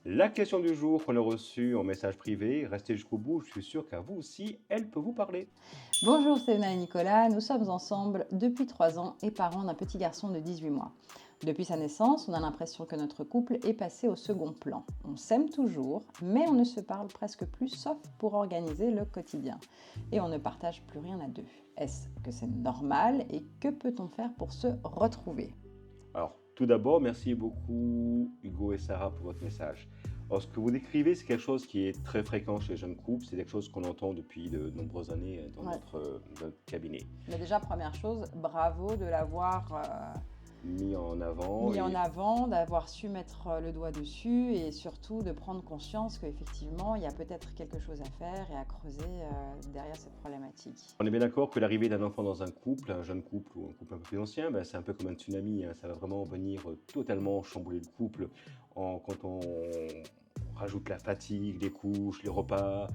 La question du jour qu'on a reçue en message privé, restez jusqu'au bout, je suis sûr qu'à vous aussi, elle peut vous parler. Bonjour Séverine et Nicolas, nous sommes ensemble depuis 3 ans et parents d'un petit garçon de 18 mois. Depuis sa naissance, on a l'impression que notre couple est passé au second plan. On s'aime toujours, mais on ne se parle presque plus sauf pour organiser le quotidien. Et on ne partage plus rien à deux. Est-ce que c'est normal et que peut-on faire pour se retrouver? Alors, tout d'abord, merci beaucoup Hugo et Sarah pour votre message. Alors, ce que vous décrivez, c'est quelque chose qui est très fréquent chez les jeunes couples, c'est quelque chose qu'on entend depuis de nombreuses années dans Ouais. notre cabinet. Mais déjà, première chose, bravo de l'avoir Mis en avant mis en et avant, d'avoir su mettre le doigt dessus et surtout de prendre conscience qu'effectivement, il y a peut-être quelque chose à faire et à creuser derrière cette problématique. on est bien d'accord que l'arrivée d'un enfant dans un couple, un jeune couple ou un couple un peu plus ancien, ben, c'est un peu comme un tsunami, hein. Ça va vraiment venir totalement chambouler le couple quand on rajoute la fatigue, les couches, les repas,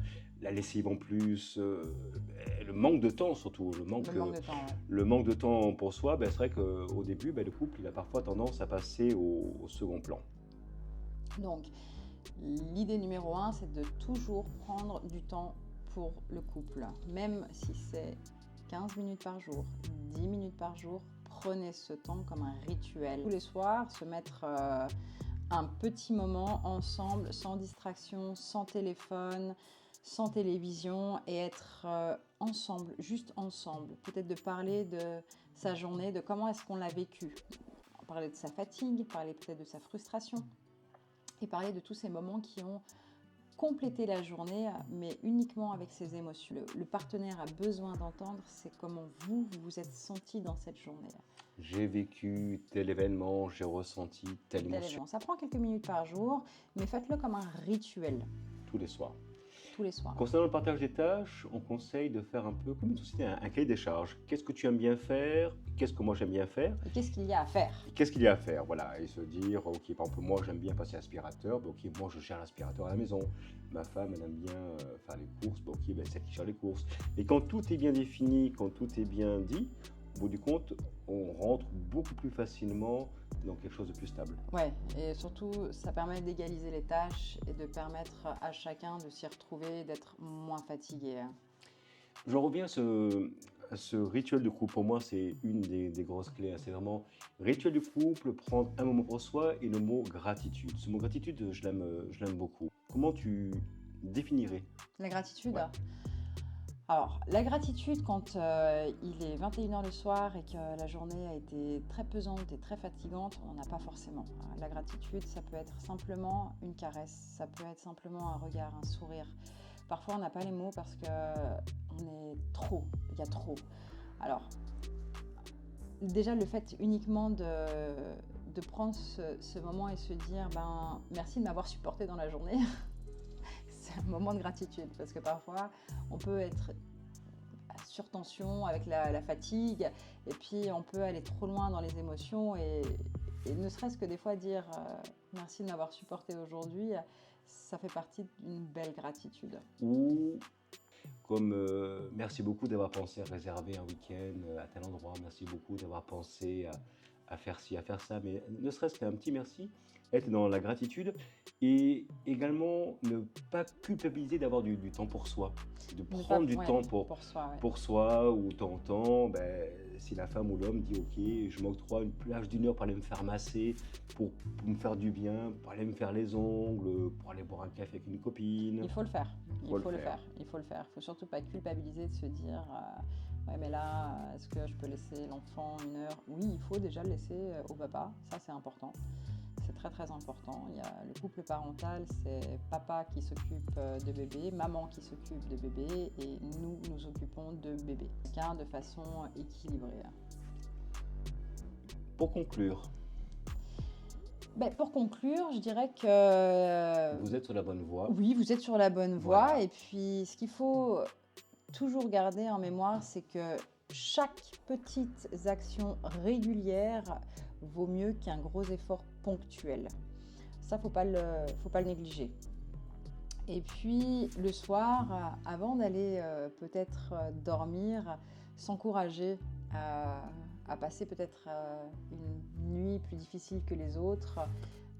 la lessive en plus, le manque de temps surtout, Le manque de temps, ouais. le manque de temps pour soi, ben, c'est vrai qu'au début, ben, le couple il a parfois tendance à passer au second plan. Donc, l'idée numéro un, c'est de toujours prendre du temps pour le couple. Même si c'est 15 minutes par jour, 10 minutes par jour, prenez ce temps comme un rituel. Tous les soirs, se mettre un petit moment ensemble, sans distraction, sans téléphone, sans télévision et être ensemble, juste ensemble. Peut-être de parler de sa journée, de comment est-ce qu'on l'a vécu. Parler de sa fatigue, parler peut-être de sa frustration et parler de tous ces moments qui ont complété la journée, mais uniquement avec ses émotions. Le partenaire a besoin d'entendre, c'est comment vous vous êtes senti dans cette journée. J'ai vécu tel événement, j'ai ressenti telle Tel émotion événement. Ça prend quelques minutes par jour, mais faites-le comme un rituel, tous les soirs. tous les soirs. Concernant le partage des tâches, on conseille de faire un peu comme une société, un cahier des charges. Qu'est-ce que tu aimes bien faire? Qu'est-ce que moi j'aime bien faire? Et qu'est-ce qu'il y a à faire? Qu'est-ce qu'il y a à faire? Voilà, et se dire, ok, par exemple, moi j'aime bien passer l'aspirateur, bah, ok, moi je gère l'aspirateur à la maison. Ma femme, elle aime bien faire les courses, bah, ok, ben, c'est elle qui gère les courses. Et quand tout est bien défini, quand tout est bien dit, au bout du compte, on rentre beaucoup plus facilement dans quelque chose de plus stable. Ouais, et surtout, ça permet d'égaliser les tâches et de permettre à chacun de s'y retrouver, d'être moins fatigué. J'en reviens à ce rituel de couple. Pour moi, c'est une des grosses clés, hein. C'est vraiment rituel du couple, prendre un moment pour soi et le mot gratitude. Ce mot gratitude, je l'aime beaucoup. Comment tu définirais? La gratitude. Ouais. Alors, la gratitude quand il est 21h le soir et que la journée a été très pesante et très fatigante, on n'en a pas forcément. La gratitude, ça peut être simplement une caresse, ça peut être simplement un regard, un sourire. Parfois, on n'a pas les mots parce que on est trop, il y a trop. Alors, déjà, le fait uniquement de prendre ce moment et se dire ben, merci de m'avoir supporté dans la journée, c'est un moment de gratitude parce que parfois, on peut être sur tension avec la fatigue et puis on peut aller trop loin dans les émotions et ne serait-ce que des fois dire merci de m'avoir supporté aujourd'hui, ça fait partie d'une belle gratitude. Ou comme merci beaucoup d'avoir pensé à réserver un week-end à tel endroit, merci beaucoup d'avoir pensé à faire ci, à faire ça, mais ne serait-ce qu'un petit merci, être dans la gratitude et également ne pas culpabiliser d'avoir du temps pour soi, de Ne pas, prendre du ouais, temps pour soi, ouais. pour soi ou de temps en temps, ben, si la femme ou l'homme dit ok, je m'octroie une plage d'une heure pour aller me faire masser, pour me faire du bien, pour aller me faire les ongles, pour aller boire un café avec une copine, Il faut le faire, il faut le faut le faire. faire, il faut le faire. Il faut surtout pas culpabiliser de se dire ouais mais là est-ce que je peux laisser l'enfant une heure? Oui, il faut déjà le laisser au papa, ça c'est important. C'est très très important. Il y a le couple parental, c'est papa qui s'occupe de bébé, maman qui s'occupe de bébé et nous nous occupons de bébé. Chacun de façon équilibrée. Pour conclure, Ben, pour conclure, je dirais que vous êtes sur la bonne voie. oui, vous êtes sur la bonne voie. Voilà. Et puis, ce qu'il faut toujours garder en mémoire, c'est que chaque petite action régulière vaut mieux qu'un gros effort ponctuel. Ça, faut pas le négliger. Et puis, le soir, avant d'aller peut-être dormir, s'encourager à passer peut-être une nuit plus difficile que les autres,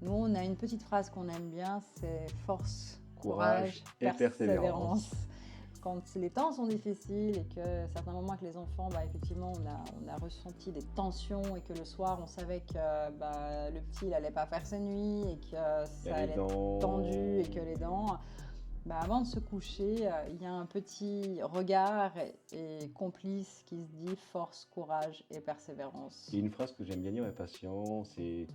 Nous, on a une petite phrase qu'on aime bien, c'est force, Courage et persévérance. Quand les temps sont difficiles et que certains moments avec les enfants, effectivement, on a ressenti des tensions et que le soir, on savait que le petit, il n'allait pas faire ses nuits et que ça allait être tendu et que les dents... avant de se coucher, il y a un petit regard et complice qui se dit force, courage et persévérance. Et une phrase que j'aime bien dire à mes patients, c'est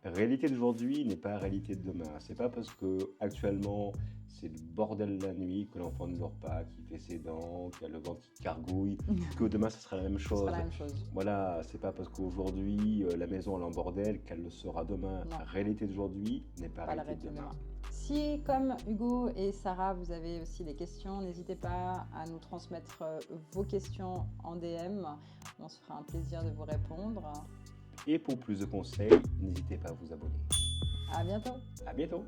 réalité d'aujourd'hui n'est pas réalité de demain. C'est pas parce que actuellement c'est le bordel la nuit, que l'enfant ne dort pas, qu'il fait ses dents, qu'il y a le ventre qui gargouille, que demain ça sera la même chose. Ce sera la même chose. Voilà, c'est pas parce qu'aujourd'hui la maison elle est en bordel qu'elle le sera demain. Non. La réalité d'aujourd'hui n'est pas la réalité de demain. Si, comme Hugo et Sarah, vous avez aussi des questions, n'hésitez pas à nous transmettre vos questions en DM. On se fera un plaisir de vous répondre. Et pour plus de conseils, n'hésitez pas à vous abonner. À bientôt. À bientôt.